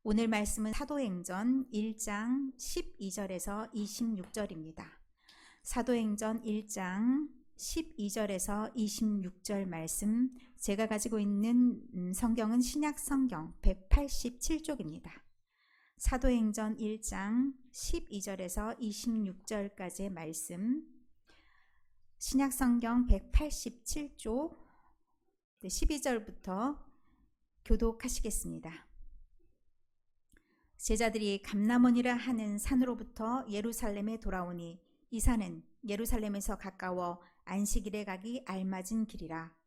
오늘 말씀은 사도행전 1장 12절에서 26절입니다. 사도행전 1장 12절에서 26절 말씀, 제가 가지고 있는 성경은 신약성경 187쪽입니다. 사도행전 1장 12절에서 26절까지의 말씀, 신약성경 187쪽 12절부터 교독하시겠습니다. 제자들이 감람원이라 하는 산으로부터 예루살렘에 돌아오니 이 산은 예루살렘에서 가까워 안식일에 가기 알맞은 길이라.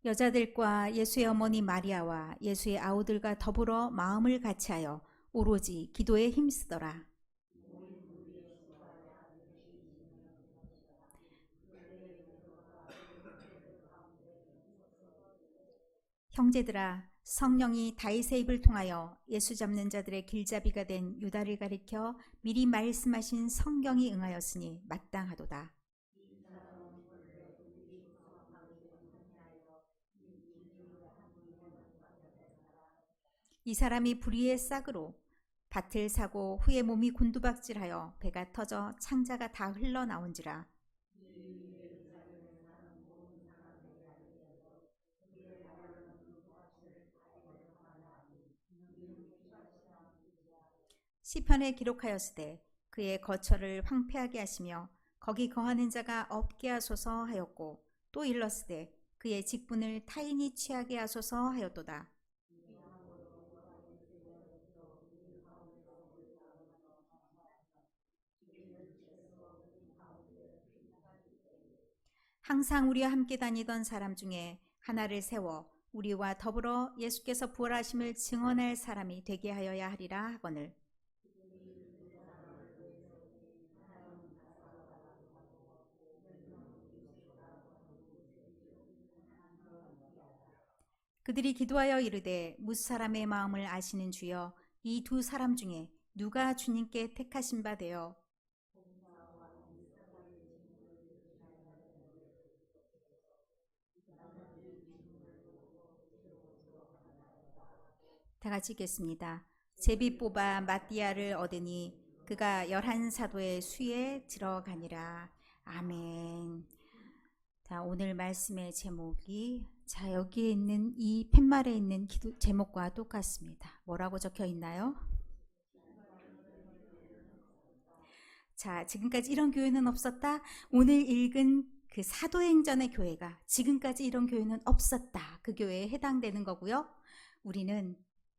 여자들과 예수의 어머니 마리아와 예수의 아우들과 더불어 마음을 같이하여 오로지 기도에 힘쓰더라. 형제들아, 성령이 다윗의 입을 통하여 예수 잡는 자들의 길잡이가 된 유다를 가리켜 미리 말씀하신 성경이 응하였으니 마땅하도다. 이 사람이 불의의 싹으로 밭을 사고 후에 몸이 곤두박질하여 배가 터져 창자가 다 흘러나온지라. 시편에 기록하였으되 그의 거처를 황폐하게 하시며 거기 거하는 자가 없게 하소서 하였고, 또 일렀으되 그의 직분을 타인이 취하게 하소서 하였도다. 항상 우리와 함께 다니던 사람 중에 하나를 세워 우리와 더불어 예수께서 부활하심을 증언할 사람이 되게 하여야 하리라 하거늘. 그들이 기도하여 이르되 무사람의 마음을 아시는 주여, 이 두 사람 중에 누가 주님께 택하신 바 되어 다 같이 읽겠습니다. 제비 뽑아 마띠아를 얻으니 그가 11사도의 수에 들어가니라. 아멘. 자, 오늘 말씀의 제목이 여기에 있는 이 팻말에 있는 기도 제목과 똑같습니다. 뭐라고 적혀 있나요? 자, 지금까지 이런 교회는 없었다. 오늘 읽은 그 사도행전의 교회가 지금까지 이런 교회는 없었다. 그 교회에 해당되는 거고요. 우리는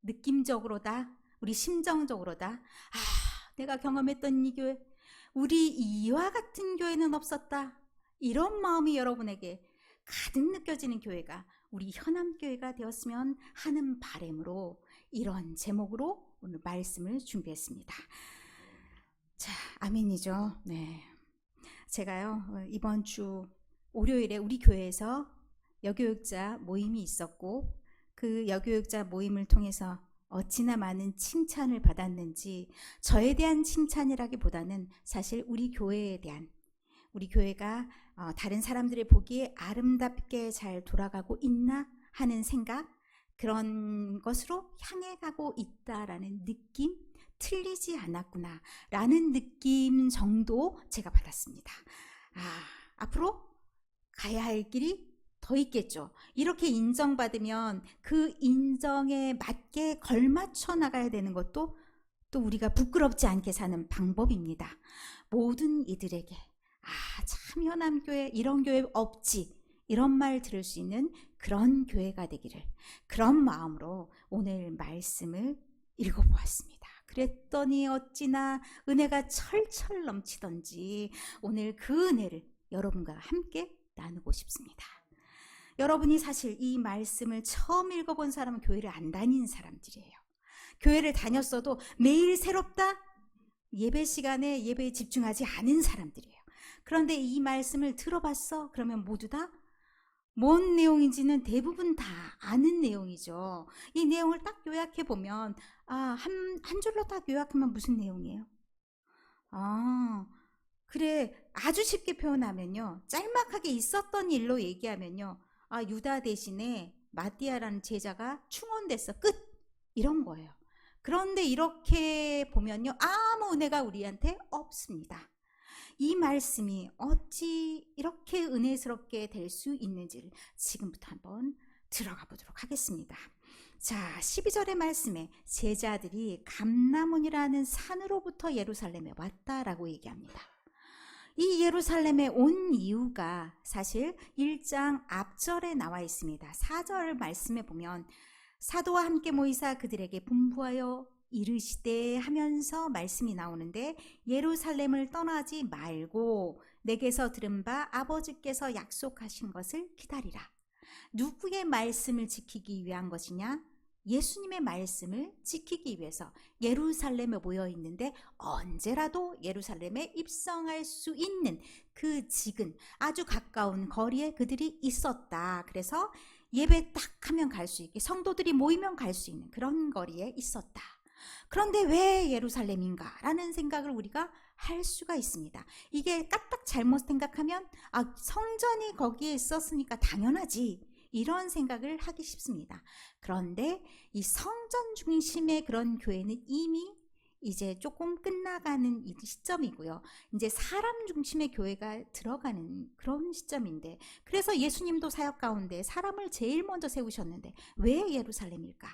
느낌적으로다, 우리 심정적으로다, 내가 경험했던 이 교회, 우리 이와 같은 교회는 없었다, 이런 마음이 여러분에게 가득 느껴지는 교회가 우리 현암교회가 되었으면 하는 바람으로 이런 제목으로 오늘 말씀을 준비했습니다. 자, 아멘이죠. 네. 제가요, 이번 주 월요일에 우리 교회에서 여교육자 모임이 있었고, 그 여교육자 모임을 통해서 어찌나 많은 칭찬을 받았는지, 저에 대한 칭찬이라기보다는 사실 우리 교회에 대한, 우리 교회가 다른 사람들이 보기에 아름답게 잘 돌아가고 있나 하는 생각, 그런 것으로 향해 가고 있다라는 느낌, 틀리지 않았구나 라는 느낌 정도 제가 받았습니다. 앞으로 가야 할 길이 더 있겠죠. 이렇게 인정받으면 그 인정에 맞게 걸맞춰 나가야 되는 것도 또 우리가 부끄럽지 않게 사는 방법입니다. 모든 이들에게 참 현암교회 이런 교회 없지, 이런 말 들을 수 있는 그런 교회가 되기를, 그런 마음으로 오늘 말씀을 읽어보았습니다. 그랬더니 어찌나 은혜가 철철 넘치던지 오늘 그 은혜를 여러분과 함께 나누고 싶습니다. 여러분이 사실 이 말씀을 처음 읽어본 사람은 교회를 안 다닌 사람들이에요. 교회를 다녔어도 매일 새롭다, 예배 시간에 예배에 집중하지 않은 사람들이에요. 그런데 이 말씀을 들어봤어? 그러면 모두 다 뭔 내용인지는 대부분 다 아는 내용이죠. 이 내용을 딱 요약해 보면 한 줄로 딱 요약하면 무슨 내용이에요? 그래, 아주 쉽게 표현하면요, 짤막하게 있었던 일로 얘기하면요, 유다 대신에 마띠아라는 제자가 충원됐어, 끝, 이런 거예요. 그런데 이렇게 보면요, 아무 은혜가 우리한테 없습니다. 이 말씀이 어찌 이렇게 은혜스럽게 될 수 있는지를 지금부터 한번 들어가 보도록 하겠습니다. 자, 12절의 말씀에 제자들이 감람원이라는 산으로부터 예루살렘에 왔다라고 얘기합니다. 이 예루살렘에 온 이유가 사실 1장 앞절에 나와 있습니다. 4절 말씀에 보면 사도와 함께 모이사 그들에게 분부하여 이르시되 하면서 말씀이 나오는데, 예루살렘을 떠나지 말고 내게서 들은 바 아버지께서 약속하신 것을 기다리라. 누구의 말씀을 지키기 위한 것이냐? 예수님의 말씀을 지키기 위해서 예루살렘에 모여 있는데, 언제라도 예루살렘에 입성할 수 있는 그 지근, 아주 가까운 거리에 그들이 있었다. 그래서 예배 딱 하면 갈 수 있게, 성도들이 모이면 갈 수 있는 그런 거리에 있었다. 그런데 왜 예루살렘인가? 라는 생각을 우리가 할 수가 있습니다. 이게 까딱 잘못 생각하면 성전이 거기에 있었으니까 당연하지, 이런 생각을 하기 쉽습니다. 그런데 이 성전 중심의 그런 교회는 이미 이제 조금 끝나가는 이 시점이고요. 이제 사람 중심의 교회가 들어가는 그런 시점인데, 그래서 예수님도 사역 가운데 사람을 제일 먼저 세우셨는데 왜 예루살렘일까?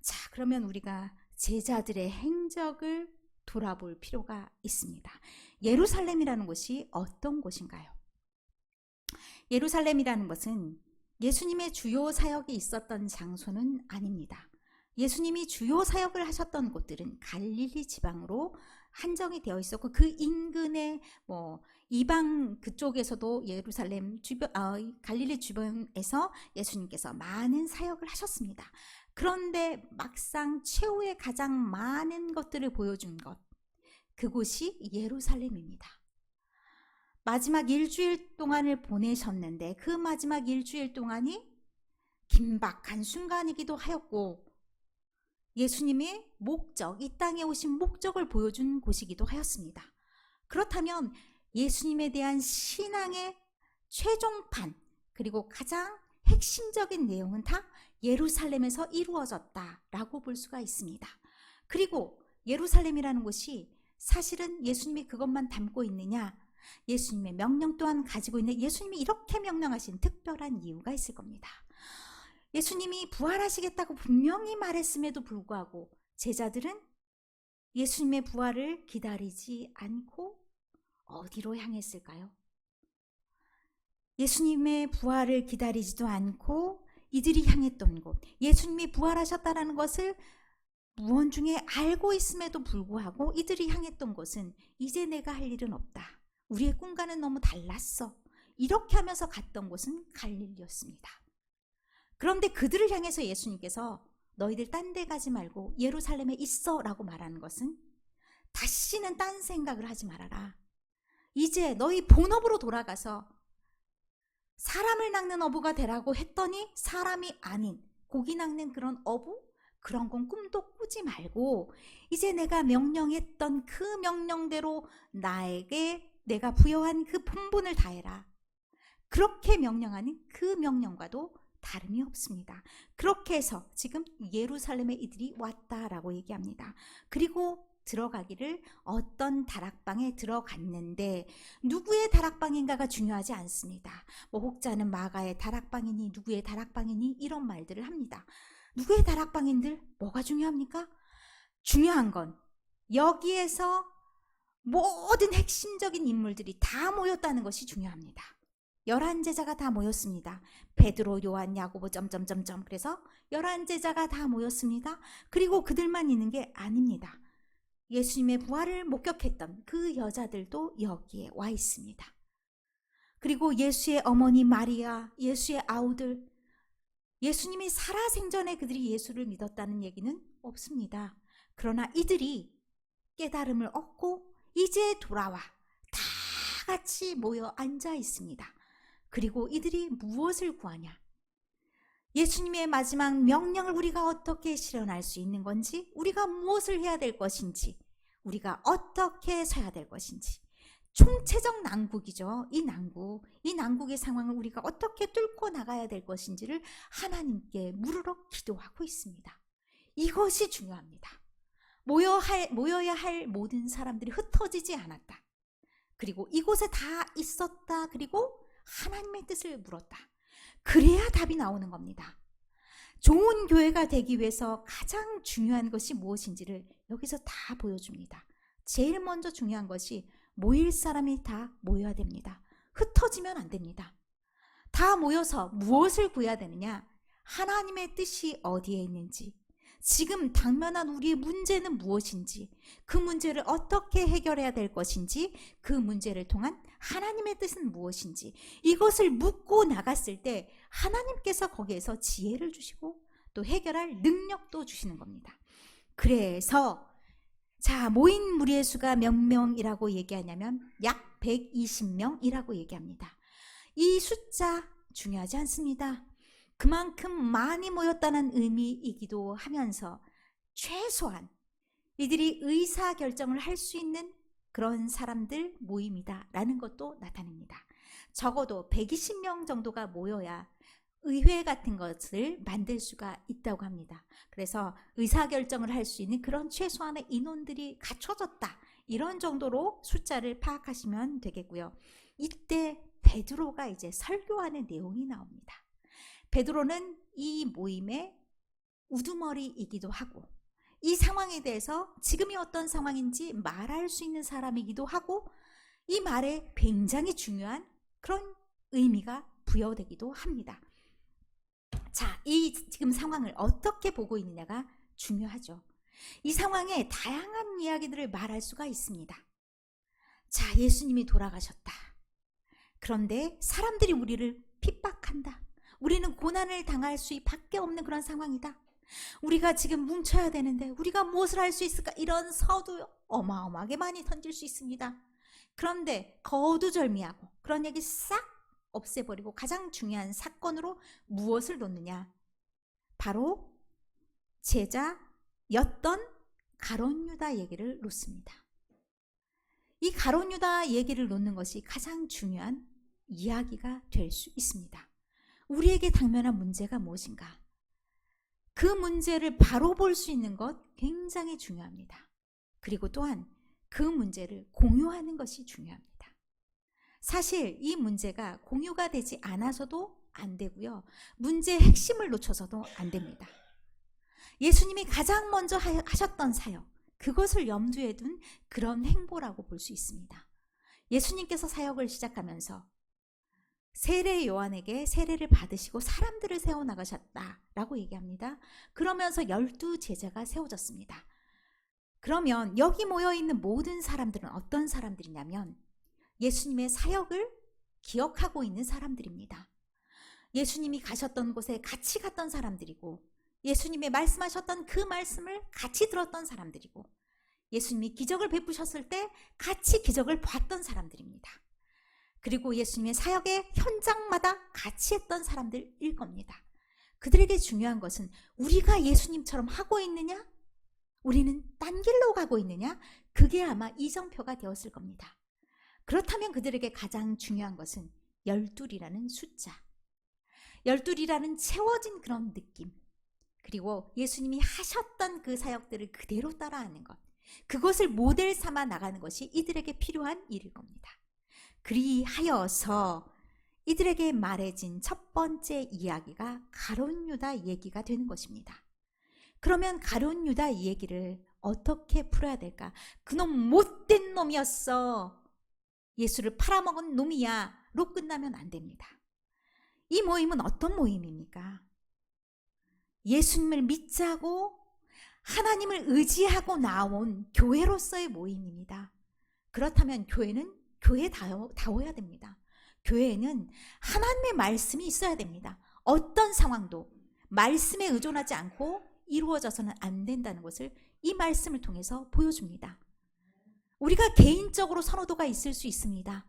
자, 그러면 우리가 제자들의 행적을 돌아볼 필요가 있습니다. 예루살렘이라는 곳이 어떤 곳인가요? 예루살렘이라는 것은 예수님의 주요 사역이 있었던 장소는 아닙니다. 예수님이 주요 사역을 하셨던 곳들은 갈릴리 지방으로 한정이 되어 있었고, 그 인근의 이방 그쪽에서도 예루살렘 주변, 갈릴리 주변에서 예수님께서 많은 사역을 하셨습니다. 그런데 막상 최후의 가장 많은 것들을 보여준 것, 그곳이 예루살렘입니다. 마지막 일주일 동안을 보내셨는데 그 마지막 일주일 동안이 긴박한 순간이기도 하였고, 예수님의 목적, 이 땅에 오신 목적을 보여준 곳이기도 하였습니다. 그렇다면 예수님에 대한 신앙의 최종판, 그리고 가장 핵심적인 내용은 다 예루살렘에서 이루어졌다라고 볼 수가 있습니다. 그리고 예루살렘이라는 곳이 사실은 예수님이 그것만 담고 있느냐? 예수님의 명령 또한 가지고 있는, 예수님이 이렇게 명령하신 특별한 이유가 있을 겁니다. 예수님이 부활하시겠다고 분명히 말했음에도 불구하고 제자들은 예수님의 부활을 기다리지 않고 어디로 향했을까요? 예수님의 부활을 기다리지도 않고 이들이 향했던 곳, 예수님이 부활하셨다는 것을 무언 중에 알고 있음에도 불구하고 이들이 향했던 곳은, 이제 내가 할 일은 없다, 우리의 꿈과는 너무 달랐어, 이렇게 하면서 갔던 곳은 갈릴리였습니다. 그런데 그들을 향해서 예수님께서 너희들 딴 데 가지 말고 예루살렘에 있어 라고 말하는 것은, 다시는 딴 생각을 하지 말아라, 이제 너희 본업으로 돌아가서 사람을 낚는 어부가 되라고 했더니 사람이 아닌 고기 낚는 그런 어부, 그런 건 꿈도 꾸지 말고 이제 내가 명령했던 그 명령대로 나에게 내가 부여한 그 본분을 다해라, 그렇게 명령하는 그 명령과도 다름이 없습니다. 그렇게 해서 지금 예루살렘에 이들이 왔다라고 얘기합니다. 그리고 들어가기를 어떤 다락방에 들어갔는데, 누구의 다락방인가가 중요하지 않습니다. 혹자는 마가의 다락방이니 누구의 다락방이니 이런 말들을 합니다. 누구의 다락방인들 뭐가 중요합니까? 중요한 건 여기에서 모든 핵심적인 인물들이 다 모였다는 것이 중요합니다. 11제자가 다 모였습니다. 베드로, 요한, 야고보 점점점점, 그래서 11제자가 다 모였습니다. 그리고 그들만 있는 게 아닙니다. 예수님의 부활을 목격했던 그 여자들도 여기에 와 있습니다. 그리고 예수의 어머니 마리아, 예수의 아우들, 예수님이 살아생전에 그들이 예수를 믿었다는 얘기는 없습니다. 그러나 이들이 깨달음을 얻고 이제 돌아와 다 같이 모여 앉아 있습니다. 그리고 이들이 무엇을 구하냐? 예수님의 마지막 명령을 우리가 어떻게 실현할 수 있는 건지, 우리가 무엇을 해야 될 것인지, 우리가 어떻게 서야 될 것인지, 총체적 난국이죠. 이 난국의 상황을 우리가 어떻게 뚫고 나가야 될 것인지를 하나님께 물으러 기도하고 있습니다. 이것이 중요합니다. 모여야 할 모든 사람들이 흩어지지 않았다. 그리고 이곳에 다 있었다. 그리고 하나님의 뜻을 물었다. 그래야 답이 나오는 겁니다. 좋은 교회가 되기 위해서 가장 중요한 것이 무엇인지를 여기서 다 보여줍니다. 제일 먼저 중요한 것이 모일 사람이 다 모여야 됩니다. 흩어지면 안 됩니다. 다 모여서 무엇을 구해야 되느냐? 하나님의 뜻이 어디에 있는지, 지금 당면한 우리의 문제는 무엇인지, 그 문제를 어떻게 해결해야 될 것인지, 그 문제를 통한 하나님의 뜻은 무엇인지, 이것을 묻고 나갔을 때 하나님께서 거기에서 지혜를 주시고 또 해결할 능력도 주시는 겁니다. 그래서 모인 무리의 수가 몇 명이라고 얘기하냐면 약 120명이라고 얘기합니다. 이 숫자 중요하지 않습니다. 그만큼 많이 모였다는 의미이기도 하면서 최소한 이들이 의사결정을 할 수 있는 그런 사람들 모임이다라는 것도 나타냅니다. 적어도 120명 정도가 모여야 의회 같은 것을 만들 수가 있다고 합니다. 그래서 의사결정을 할 수 있는 그런 최소한의 인원들이 갖춰졌다. 이런 정도로 숫자를 파악하시면 되겠고요. 이때 베드로가 이제 설교하는 내용이 나옵니다. 베드로는 이 모임의 우두머리이기도 하고 이 상황에 대해서 지금이 어떤 상황인지 말할 수 있는 사람이기도 하고 이 말에 굉장히 중요한 그런 의미가 부여되기도 합니다. 이 지금 상황을 어떻게 보고 있느냐가 중요하죠. 이 상황에 다양한 이야기들을 말할 수가 있습니다. 예수님이 돌아가셨다. 그런데 사람들이 우리를 핍박한다. 우리는 고난을 당할 수밖에 없는 그런 상황이다. 우리가 지금 뭉쳐야 되는데 우리가 무엇을 할 수 있을까? 이런 서두 어마어마하게 많이 던질 수 있습니다. 그런데 거두절미하고 그런 얘기 싹 없애버리고 가장 중요한 사건으로 무엇을 놓느냐? 바로 제자였던 가룟 유다 얘기를 놓습니다. 이 가룟 유다 얘기를 놓는 것이 가장 중요한 이야기가 될 수 있습니다. 우리에게 당면한 문제가 무엇인가? 그 문제를 바로 볼 수 있는 것 굉장히 중요합니다. 그리고 또한 그 문제를 공유하는 것이 중요합니다. 사실 이 문제가 공유가 되지 않아서도 안 되고요. 문제의 핵심을 놓쳐서도 안 됩니다. 예수님이 가장 먼저 하셨던 사역, 그것을 염두에 둔 그런 행보라고 볼 수 있습니다. 예수님께서 사역을 시작하면서 세례 요한에게 세례를 받으시고 사람들을 세워나가셨다라고 얘기합니다. 그러면서 12 제자가 세워졌습니다. 그러면 여기 모여있는 모든 사람들은 어떤 사람들이냐면 예수님의 사역을 기억하고 있는 사람들입니다. 예수님이 가셨던 곳에 같이 갔던 사람들이고 예수님이 말씀하셨던 그 말씀을 같이 들었던 사람들이고 예수님이 기적을 베푸셨을 때 같이 기적을 봤던 사람들입니다. 그리고 예수님의 사역의 현장마다 같이 했던 사람들일 겁니다. 그들에게 중요한 것은 우리가 예수님처럼 하고 있느냐? 우리는 딴 길로 가고 있느냐? 그게 아마 이정표가 되었을 겁니다. 그렇다면 그들에게 가장 중요한 것은 12이라는 숫자, 12이라는 채워진 그런 느낌, 그리고 예수님이 하셨던 그 사역들을 그대로 따라하는 것, 그것을 모델 삼아 나가는 것이 이들에게 필요한 일일 겁니다. 그리하여서 이들에게 말해진 첫 번째 이야기가 가룟 유다 얘기가 되는 것입니다. 그러면 가룟 유다 얘기를 어떻게 풀어야 될까? 그놈 못된 놈이었어. 예수를 팔아먹은 놈이야로 끝나면 안 됩니다. 이 모임은 어떤 모임입니까? 예수님을 믿자고 하나님을 의지하고 나온 교회로서의 모임입니다. 그렇다면 교회는 교회다워야 됩니다. 교회에는 하나님의 말씀이 있어야 됩니다. 어떤 상황도 말씀에 의존하지 않고 이루어져서는 안 된다는 것을 이 말씀을 통해서 보여줍니다. 우리가 개인적으로 선호도가 있을 수 있습니다.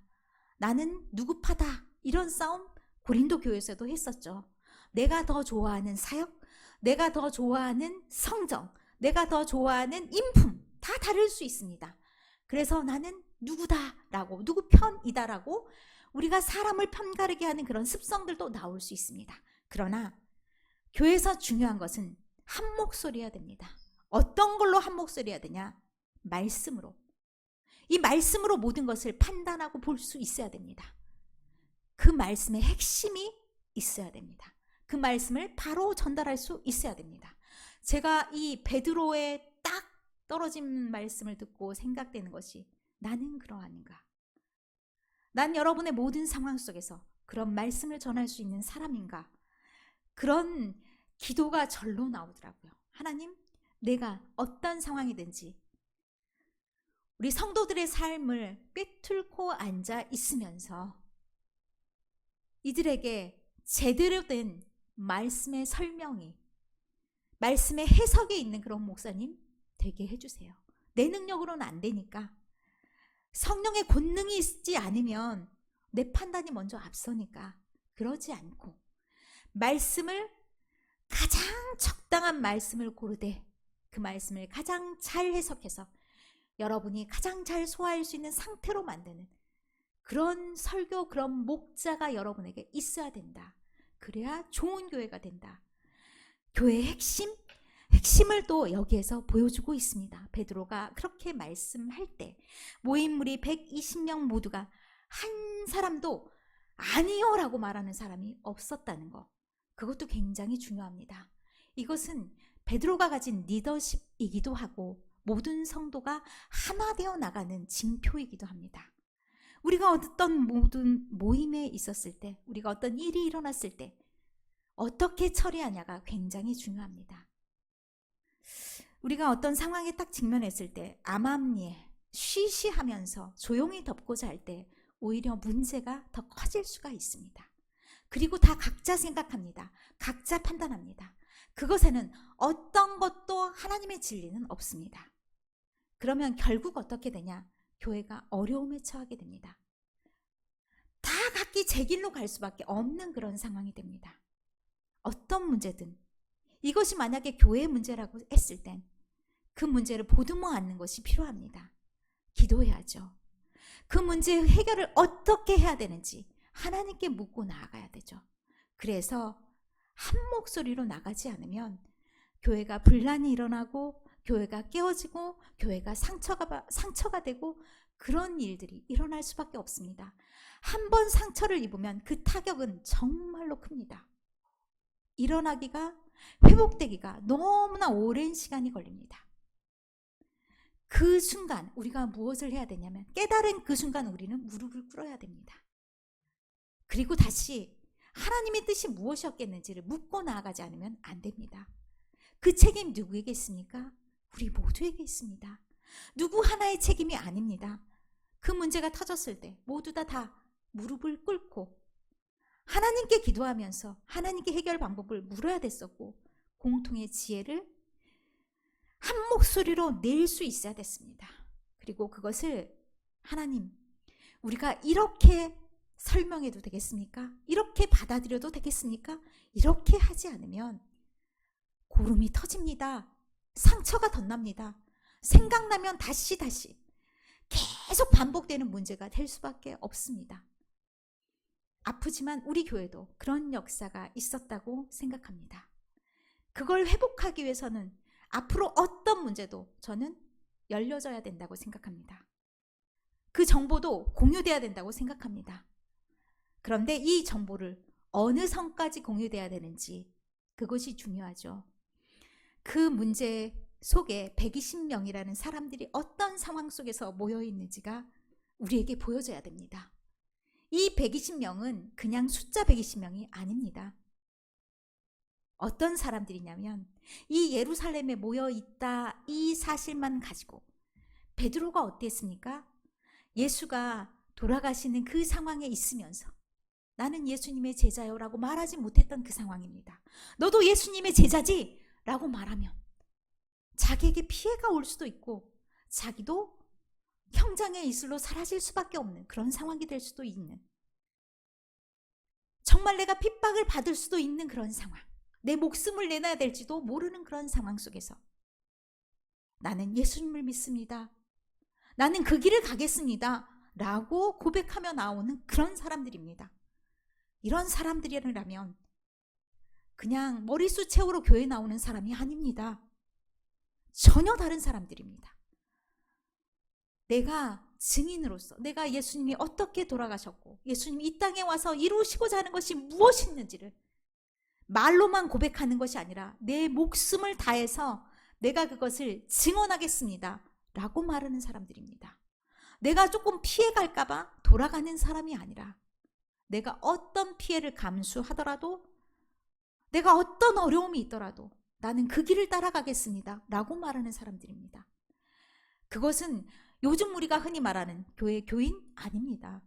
나는 누구 파다 이런 싸움 고린도 교회에서도 했었죠. 내가 더 좋아하는 사역, 내가 더 좋아하는 성정, 내가 더 좋아하는 인품 다 다를 수 있습니다. 그래서 나는 누구다라고, 누구 편이다라고 우리가 사람을 편가르게 하는 그런 습성들도 나올 수 있습니다. 그러나 교회에서 중요한 것은 한 목소리여야 됩니다. 어떤 걸로 한 목소리여야 되냐? 말씀으로. 이 말씀으로 모든 것을 판단하고 볼 수 있어야 됩니다. 그 말씀의 핵심이 있어야 됩니다. 그 말씀을 바로 전달할 수 있어야 됩니다. 제가 이 베드로의 딱 떨어진 말씀을 듣고 생각되는 것이, 나는 그러한가? 난 여러분의 모든 상황 속에서 그런 말씀을 전할 수 있는 사람인가? 그런 기도가 절로 나오더라고요. 하나님, 내가 어떤 상황이든지 우리 성도들의 삶을 꿰뚫고 앉아 있으면서 이들에게 제대로 된 말씀의 설명이, 말씀의 해석이 있는 그런 목사님 되게 해주세요. 내 능력으로는 안 되니까, 성령의 권능이 있지 않으면 내 판단이 먼저 앞서니까 그러지 않고 말씀을, 가장 적당한 말씀을 고르되 그 말씀을 가장 잘 해석해서 여러분이 가장 잘 소화할 수 있는 상태로 만드는 그런 설교, 그런 목자가 여러분에게 있어야 된다. 그래야 좋은 교회가 된다. 교회의 핵심을 또 여기에서 보여주고 있습니다. 베드로가 그렇게 말씀할 때 모임물이 120명 모두가 한 사람도 아니요 라고 말하는 사람이 없었다는 거, 그것도 굉장히 중요합니다. 이것은 베드로가 가진 리더십이기도 하고 모든 성도가 하나 되어 나가는 징표이기도 합니다. 우리가 어떤 모든 모임에 있었을 때, 우리가 어떤 일이 일어났을 때 어떻게 처리하냐가 굉장히 중요합니다. 우리가 어떤 상황에 딱 직면했을 때 암암리에 쉬쉬하면서 조용히 덮고 잘 때 오히려 문제가 더 커질 수가 있습니다. 그리고 다 각자 생각합니다. 각자 판단합니다. 그것에는 어떤 것도 하나님의 진리는 없습니다. 그러면 결국 어떻게 되냐? 교회가 어려움에 처하게 됩니다. 다 각기 제 길로 갈 수밖에 없는 그런 상황이 됩니다. 어떤 문제든 이것이 만약에 교회의 문제라고 했을 땐 그 문제를 보듬어 안는 것이 필요합니다. 기도해야죠. 그 문제의 해결을 어떻게 해야 되는지 하나님께 묻고 나아가야 되죠. 그래서 한 목소리로 나가지 않으면 교회가 분란이 일어나고 교회가 깨어지고 교회가 상처가 되고 그런 일들이 일어날 수밖에 없습니다. 한 번 상처를 입으면 그 타격은 정말로 큽니다. 일어나기가, 회복되기가 너무나 오랜 시간이 걸립니다. 그 순간 우리가 무엇을 해야 되냐면, 깨달은 그 순간 우리는 무릎을 꿇어야 됩니다. 그리고 다시 하나님의 뜻이 무엇이었겠는지를 묻고 나아가지 않으면 안 됩니다. 그 책임 누구에게 있습니까? 우리 모두에게 있습니다. 누구 하나의 책임이 아닙니다. 그 문제가 터졌을 때 모두 다 무릎을 꿇고 하나님께 기도하면서 하나님께 해결 방법을 물어야 됐었고, 공통의 지혜를 한 목소리로 낼 수 있어야 됐습니다. 그리고 그것을 하나님, 우리가 이렇게 설명해도 되겠습니까? 이렇게 받아들여도 되겠습니까? 이렇게 하지 않으면 고름이 터집니다. 상처가 덧납니다. 생각나면 다시 계속 반복되는 문제가 될 수밖에 없습니다. 아프지만 우리 교회도 그런 역사가 있었다고 생각합니다. 그걸 회복하기 위해서는 앞으로 어떤 문제도 저는 열려져야 된다고 생각합니다. 그 정보도 공유돼야 된다고 생각합니다. 그런데 이 정보를 어느 선까지 공유돼야 되는지, 그것이 중요하죠. 그 문제 속에 120명이라는 사람들이 어떤 상황 속에서 모여 있는지가 우리에게 보여져야 됩니다. 이 120명은 그냥 숫자 120명이 아닙니다. 어떤 사람들이냐면, 이 예루살렘에 모여 있다 이 사실만 가지고 베드로가 어땠습니까? 예수가 돌아가시는 그 상황에 있으면서 나는 예수님의 제자요 라고 말하지 못했던 그 상황입니다. 너도 예수님의 제자지? 라고 말하면 자기에게 피해가 올 수도 있고 자기도 형장의 이슬로 사라질 수밖에 없는 그런 상황이 될 수도 있는, 정말 내가 핍박을 받을 수도 있는 그런 상황, 내 목숨을 내놔야 될지도 모르는 그런 상황 속에서 나는 예수님을 믿습니다, 나는 그 길을 가겠습니다 라고 고백하며 나오는 그런 사람들입니다. 이런 사람들이라면 그냥 머리수 채우러 교회 나오는 사람이 아닙니다. 전혀 다른 사람들입니다. 내가 증인으로서 내가 예수님이 어떻게 돌아가셨고 예수님이 이 땅에 와서 이루시고자 하는 것이 무엇이었는지를 말로만 고백하는 것이 아니라 내 목숨을 다해서 내가 그것을 증언하겠습니다 라고 말하는 사람들입니다. 내가 조금 피해갈까 봐 돌아가는 사람이 아니라 내가 어떤 피해를 감수하더라도 내가 어떤 어려움이 있더라도 나는 그 길을 따라가겠습니다 라고 말하는 사람들입니다. 그것은 요즘 우리가 흔히 말하는 교회 교인 아닙니다.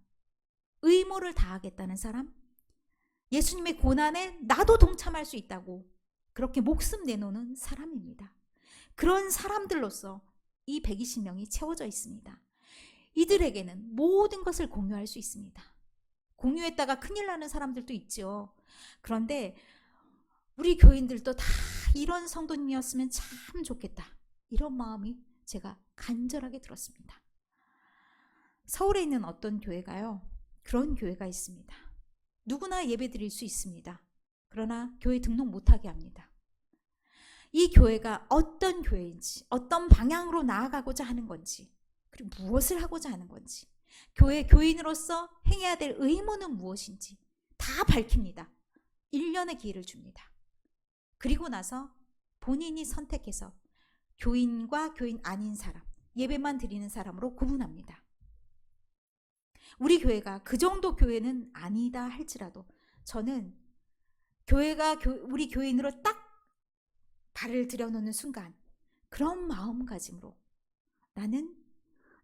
의무를 다하겠다는 사람, 예수님의 고난에 나도 동참할 수 있다고 그렇게 목숨 내놓는 사람입니다. 그런 사람들로서 이 120명이 채워져 있습니다. 이들에게는 모든 것을 공유할 수 있습니다. 공유했다가 큰일 나는 사람들도 있죠. 그런데 우리 교인들도 다 이런 성도님이었으면 참 좋겠다, 이런 마음이 제가 간절하게 들었습니다. 서울에 있는 어떤 교회가요, 그런 교회가 있습니다. 누구나 예배 드릴 수 있습니다. 그러나 교회 등록 못하게 합니다. 이 교회가 어떤 교회인지, 어떤 방향으로 나아가고자 하는 건지, 그리고 무엇을 하고자 하는 건지, 교회 교인으로서 행해야 될 의무는 무엇인지 다 밝힙니다. 1년의 기회를 줍니다. 그리고 나서 본인이 선택해서 교인과 교인 아닌 사람, 예배만 드리는 사람으로 구분합니다. 우리 교회가 그 정도 교회는 아니다 할지라도 저는 교회가 우리 교인으로 딱 발을 들여놓는 순간 그런 마음가짐으로 나는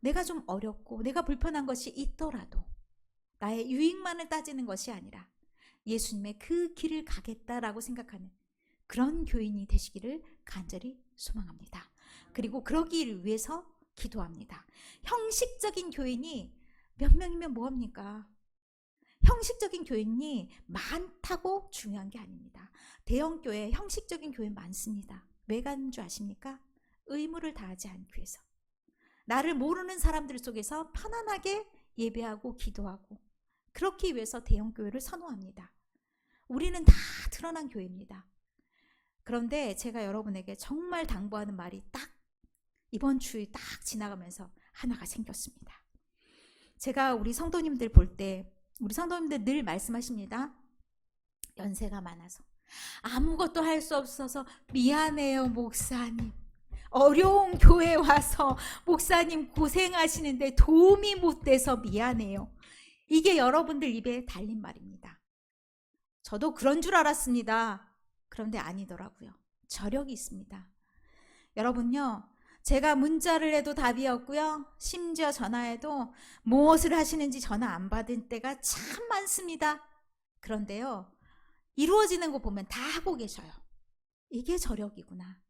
내가 좀 어렵고 내가 불편한 것이 있더라도 나의 유익만을 따지는 것이 아니라 예수님의 그 길을 가겠다라고 생각하는 그런 교인이 되시기를 간절히 소망합니다. 그리고 그러기를 위해서 기도합니다. 형식적인 교인이 몇 명이면 뭐합니까? 형식적인 교인이 많다고 중요한 게 아닙니다. 대형교회 형식적인 교회 많습니다. 왜 가는 줄 아십니까? 의무를 다하지 않기 위해서, 나를 모르는 사람들 속에서 편안하게 예배하고 기도하고 그렇기 위해서 대형교회를 선호합니다. 우리는 다 드러난 교회입니다. 그런데 제가 여러분에게 정말 당부하는 말이 딱 이번 주에 딱 지나가면서 하나가 생겼습니다. 제가 우리 성도님들 볼 때 우리 성도님들 늘 말씀하십니다. 연세가 많아서 아무것도 할 수 없어서 미안해요 목사님, 어려운 교회에 와서 목사님 고생하시는데 도움이 못 돼서 미안해요. 이게 여러분들 입에 달린 말입니다. 저도 그런 줄 알았습니다. 그런데 아니더라고요. 저력이 있습니다. 여러분요, 제가 문자를 해도 답이 없고요, 심지어 전화해도 무엇을 하시는지 전화 안 받은 때가 참 많습니다. 그런데요, 이루어지는 거 보면 다 하고 계셔요. 이게 저력이구나,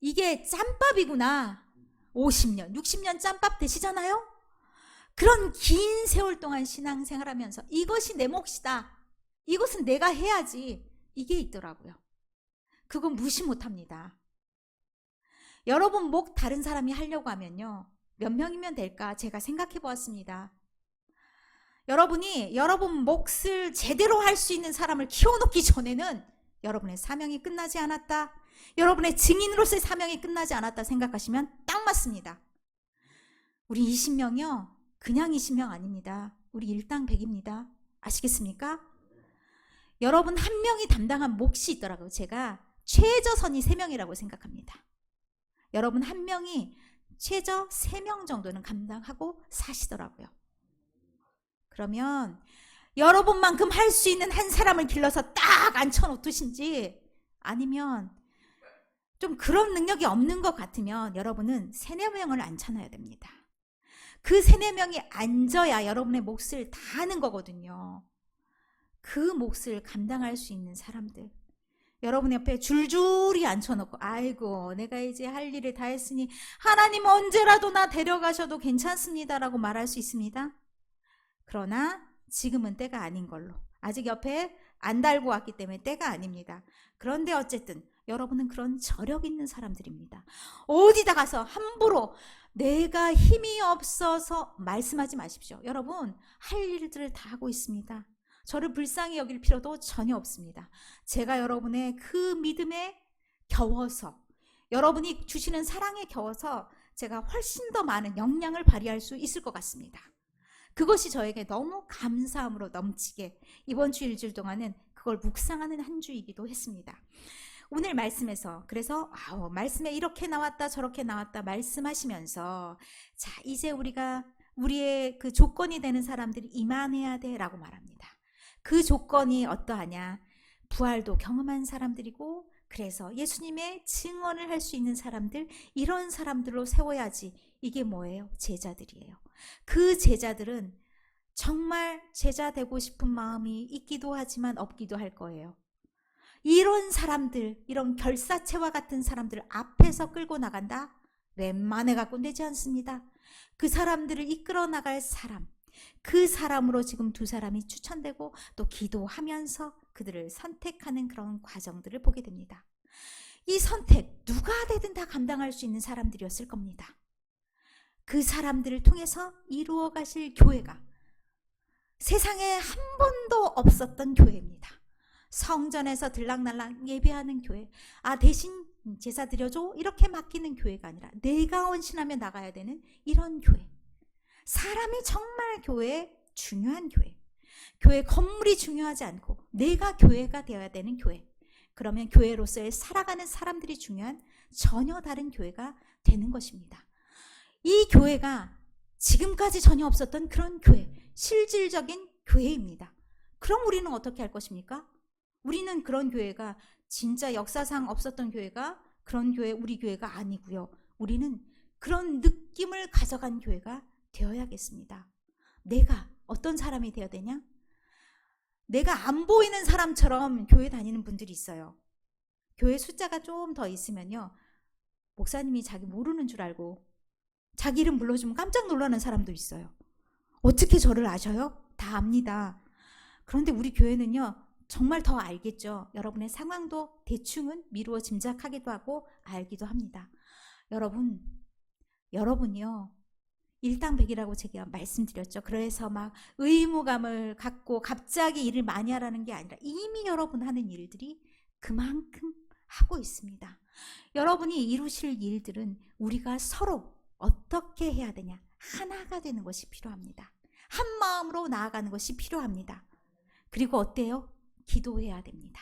이게 짬밥이구나. 50년 60년 짬밥 되시잖아요. 그런 긴 세월 동안 신앙생활하면서 이것이 내 몫이다, 이것은 내가 해야지, 이게 있더라고요. 그건 무시 못합니다. 여러분 목 다른 사람이 하려고 하면요, 몇 명이면 될까 제가 생각해 보았습니다. 여러분이 여러분 몫을 제대로 할 수 있는 사람을 키워놓기 전에는 여러분의 사명이 끝나지 않았다, 여러분의 증인으로서의 사명이 끝나지 않았다 생각하시면 딱 맞습니다. 우리 20명이요 그냥 20명 아닙니다. 우리 일당 100입니다. 아시겠습니까? 여러분 한 명이 담당한 몫이 있더라고요. 제가 최저선이 3명이라고 생각합니다. 여러분 한 명이 최저 3명 정도는 감당하고 사시더라고요. 그러면 여러분만큼 할 수 있는 한 사람을 길러서 딱 앉혀놓으신지, 아니면 좀 그런 능력이 없는 것 같으면 여러분은 3-4명을 앉혀놔야 됩니다. 그 3-4명이 앉아야 여러분의 몫을 다 하는 거거든요. 그 몫을 감당할 수 있는 사람들, 여러분 옆에 줄줄이 앉혀놓고 아이고 내가 이제 할 일을 다 했으니 하나님 언제라도 나 데려가셔도 괜찮습니다라고 말할 수 있습니다. 그러나 지금은 때가 아닌 걸로. 아직 옆에 안 달고 왔기 때문에 때가 아닙니다. 그런데 어쨌든 여러분은 그런 저력 있는 사람들입니다. 어디다 가서 함부로 내가 힘이 없어서 말씀하지 마십시오. 여러분, 할 일들을 다 하고 있습니다. 저를 불쌍히 여길 필요도 전혀 없습니다. 제가 여러분의 그 믿음에 겨워서, 여러분이 주시는 사랑에 겨워서 제가 훨씬 더 많은 역량을 발휘할 수 있을 것 같습니다. 그것이 저에게 너무 감사함으로 넘치게 이번 주 일주일 동안은 그걸 묵상하는 한 주이기도 했습니다. 오늘 말씀에서 그래서 말씀에 이렇게 나왔다 저렇게 나왔다 말씀하시면서 자, 이제 우리가 우리의 그 조건이 되는 사람들이 이만해야 돼 라고 말합니다. 그 조건이 어떠하냐? 부활도 경험한 사람들이고, 그래서 예수님의 증언을 할 수 있는 사람들, 이런 사람들로 세워야지. 이게 뭐예요? 제자들이에요. 그 제자들은 정말 제자 되고 싶은 마음이 있기도 하지만 없기도 할 거예요. 이런 사람들, 이런 결사체와 같은 사람들을 앞에서 끌고 나간다? 웬만해 갖고 되지 않습니다. 그 사람들을 이끌어 나갈 사람, 그 사람으로 지금 두 사람이 추천되고 또 기도하면서 그들을 선택하는 그런 과정들을 보게 됩니다. 이 선택 누가 되든 다 감당할 수 있는 사람들이었을 겁니다. 그 사람들을 통해서 이루어 가실 교회가 세상에 한 번도 없었던 교회입니다. 성전에서 들락날락 예배하는 교회, 대신 제사 드려줘 이렇게 맡기는 교회가 아니라 내가 헌신하며 나가야 되는 이런 교회. 사람이 정말 교회에 중요한 교회. 교회 건물이 중요하지 않고 내가 교회가 되어야 되는 교회. 그러면 교회로서의 살아가는 사람들이 중요한 전혀 다른 교회가 되는 것입니다. 이 교회가 지금까지 전혀 없었던 그런 교회, 실질적인 교회입니다. 그럼 우리는 어떻게 할 것입니까? 우리는 그런 교회가 진짜 역사상 없었던 교회가 그런 교회, 우리 교회가 아니고요. 우리는 그런 느낌을 가져간 교회가 되어야겠습니다. 내가 어떤 사람이 되어야 되냐? 내가 안 보이는 사람처럼 교회 다니는 분들이 있어요. 교회 숫자가 좀 더 있으면요, 목사님이 자기 모르는 줄 알고 자기 이름 불러주면 깜짝 놀라는 사람도 있어요. 어떻게 저를 아셔요? 다 압니다. 그런데 우리 교회는요, 정말 더 알겠죠. 여러분의 상황도 대충은 미루어 짐작하기도 하고 알기도 합니다. 여러분이요, 일당백이라고 제가 말씀드렸죠. 그래서 막 의무감을 갖고 갑자기 일을 많이 하라는 게 아니라 이미 여러분 하는 일들이 그만큼 하고 있습니다. 여러분이 이루실 일들은 우리가 서로 어떻게 해야 되냐? 하나가 되는 것이 필요합니다. 한 마음으로 나아가는 것이 필요합니다. 그리고 어때요? 기도해야 됩니다.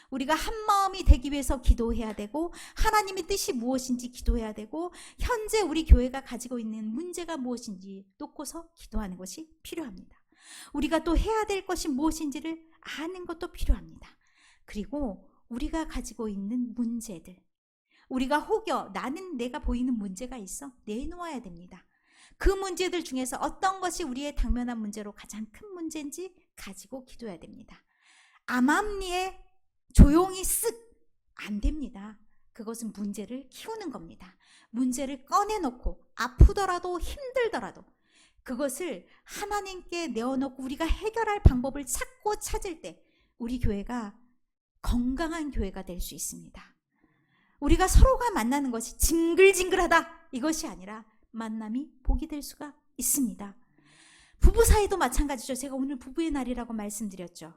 우리가 한 마음이 되기 위해서 기도해야 되고, 하나님의 뜻이 무엇인지 기도해야 되고, 현재 우리 교회가 가지고 있는 문제가 무엇인지 놓고서 기도하는 것이 필요합니다. 우리가 또 해야 될 것이 무엇인지를 아는 것도 필요합니다. 그리고 우리가 가지고 있는 문제들, 우리가 혹여 나는 내가 보이는 문제가 있어 내놓아야 됩니다. 그 문제들 중에서 어떤 것이 우리의 당면한 문제로 가장 큰 문제인지 가지고 기도해야 됩니다. 암암리에 조용히 쓱 안 됩니다. 그것은 문제를 키우는 겁니다. 문제를 꺼내놓고 아프더라도 힘들더라도 그것을 하나님께 내어놓고 우리가 해결할 방법을 찾고 찾을 때 우리 교회가 건강한 교회가 될 수 있습니다. 우리가 서로가 만나는 것이 징글징글하다 이것이 아니라 만남이 복이 될 수가 있습니다. 부부 사이도 마찬가지죠. 제가 오늘 부부의 날이라고 말씀드렸죠.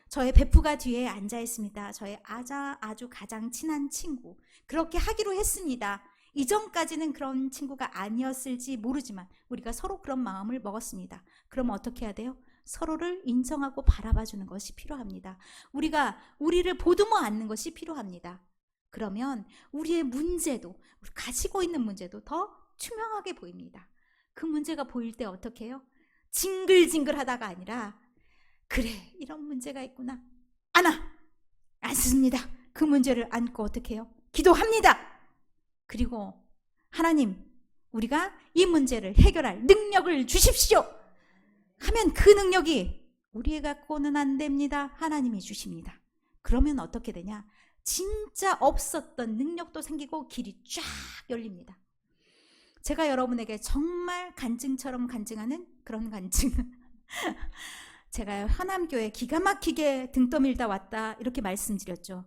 저의 베프가 뒤에 앉아 있습니다. 저의 아주 가장 친한 친구. 그렇게 하기로 했습니다. 이전까지는 그런 친구가 아니었을지 모르지만 우리가 서로 그런 마음을 먹었습니다. 그럼 어떻게 해야 돼요? 서로를 인정하고 바라봐주는 것이 필요합니다. 우리가 우리를 보듬어 안는 것이 필요합니다. 그러면 우리의 문제도, 우리 가지고 있는 문제도 더 투명하게 보입니다. 그 문제가 보일 때 어떻게 해요? 징글징글하다가 아니라 그래, 이런 문제가 있구나. 안습니다. 그 문제를 안고 어떻게 해요? 기도합니다. 그리고 하나님, 우리가 이 문제를 해결할 능력을 주십시오. 하면 그 능력이 우리 갖고는 안 됩니다. 하나님이 주십니다. 그러면 어떻게 되냐? 진짜 없었던 능력도 생기고 길이 쫙 열립니다. 제가 여러분에게 정말 간증처럼 간증하는 그런 간증. 제가 현암교회 기가 막히게 등 떠밀다 왔다 이렇게 말씀드렸죠.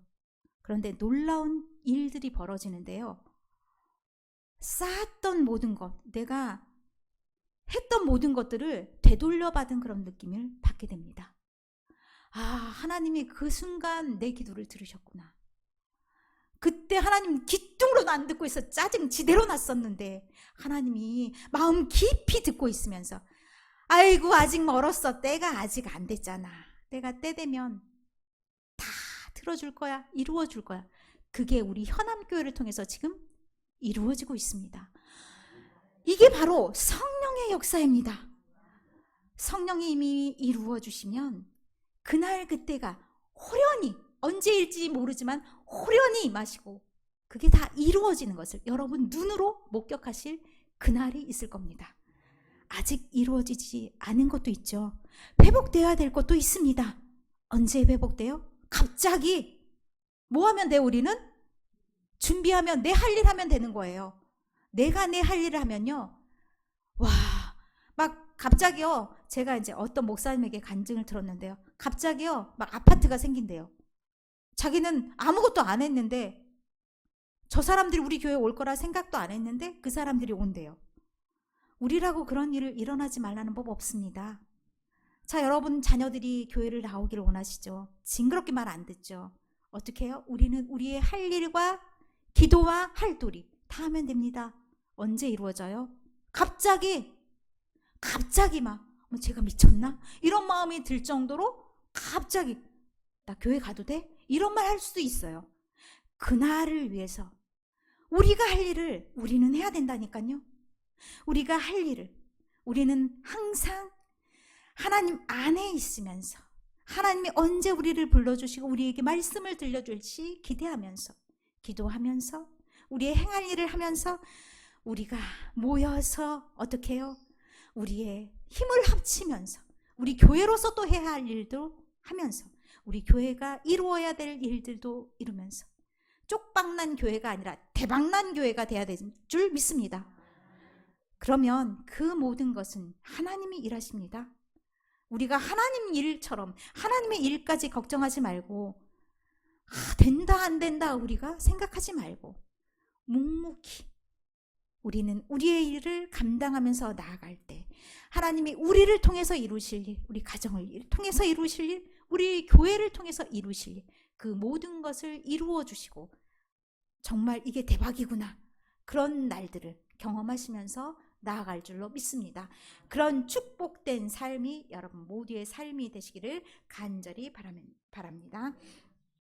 그런데 놀라운 일들이 벌어지는데요. 쌓았던 모든 것, 내가 했던 모든 것들을 되돌려받은 그런 느낌을 받게 됩니다. 아, 하나님이 그 순간 내 기도를 들으셨구나. 그때 하나님 귀뚱으로도 안 듣고 있어 짜증 지대로 났었는데 하나님이 마음 깊이 듣고 있으면서 아이고 아직 멀었어. 때가 아직 안 됐잖아. 때가 때 되면 다 들어줄 거야. 이루어줄 거야. 그게 우리 현암교회를 통해서 지금 이루어지고 있습니다. 이게 바로 성령의 역사입니다. 성령이 이미 이루어 주시면 그날 그때가 호련히 언제일지 모르지만 호련히 임하시고 그게 다 이루어지는 것을 여러분 눈으로 목격하실 그날이 있을 겁니다. 아직 이루어지지 않은 것도 있죠. 회복되어야 될 것도 있습니다. 언제 회복돼요? 갑자기 뭐 하면 돼? 우리는 준비하면 내 할 일 하면 되는 거예요. 내가 내 할 일을 하면요. 와, 막 갑자기요. 제가 이제 어떤 목사님에게 간증을 들었는데요. 갑자기요. 막 아파트가 생긴대요. 자기는 아무것도 안 했는데 저 사람들이 우리 교회에 올 거라 생각도 안 했는데 그 사람들이 온대요. 우리라고 그런 일을 일어나지 말라는 법 없습니다. 자, 여러분 자녀들이 교회를 나오기를 원하시죠? 징그럽게 말 안 듣죠? 어떻게 해요? 우리는 우리의 할 일과 기도와 할도리 다 하면 됩니다. 언제 이루어져요? 갑자기 막 제가 미쳤나? 이런 마음이 들 정도로 갑자기 나 교회 가도 돼? 이런 말 할 수도 있어요. 그날을 위해서 우리가 할 일을 우리는 해야 된다니까요. 우리가 할 일을 우리는 항상 하나님 안에 있으면서 하나님이 언제 우리를 불러주시고 우리에게 말씀을 들려줄지 기대하면서 기도하면서 우리의 행할 일을 하면서 우리가 모여서 어떻게 해요? 우리의 힘을 합치면서 우리 교회로서 또 해야 할 일도 하면서 우리 교회가 이루어야 될 일들도 이루면서 쪽박난 교회가 아니라 대박난 교회가 돼야 될 줄 믿습니다. 그러면 그 모든 것은 하나님이 일하십니다. 우리가 하나님 일처럼 하나님의 일까지 걱정하지 말고 된다 안 된다 우리가 생각하지 말고 묵묵히 우리는 우리의 일을 감당하면서 나아갈 때 하나님이 우리를 통해서 이루실 일, 우리 가정을 통해서 이루실 일, 우리 교회를 통해서 이루실 일, 그 모든 것을 이루어 주시고 정말 이게 대박이구나 그런 날들을 경험하시면서 나아갈 줄로 믿습니다. 그런 축복된 삶이 여러분 모두의 삶이 되시기를 간절히 바랍니다.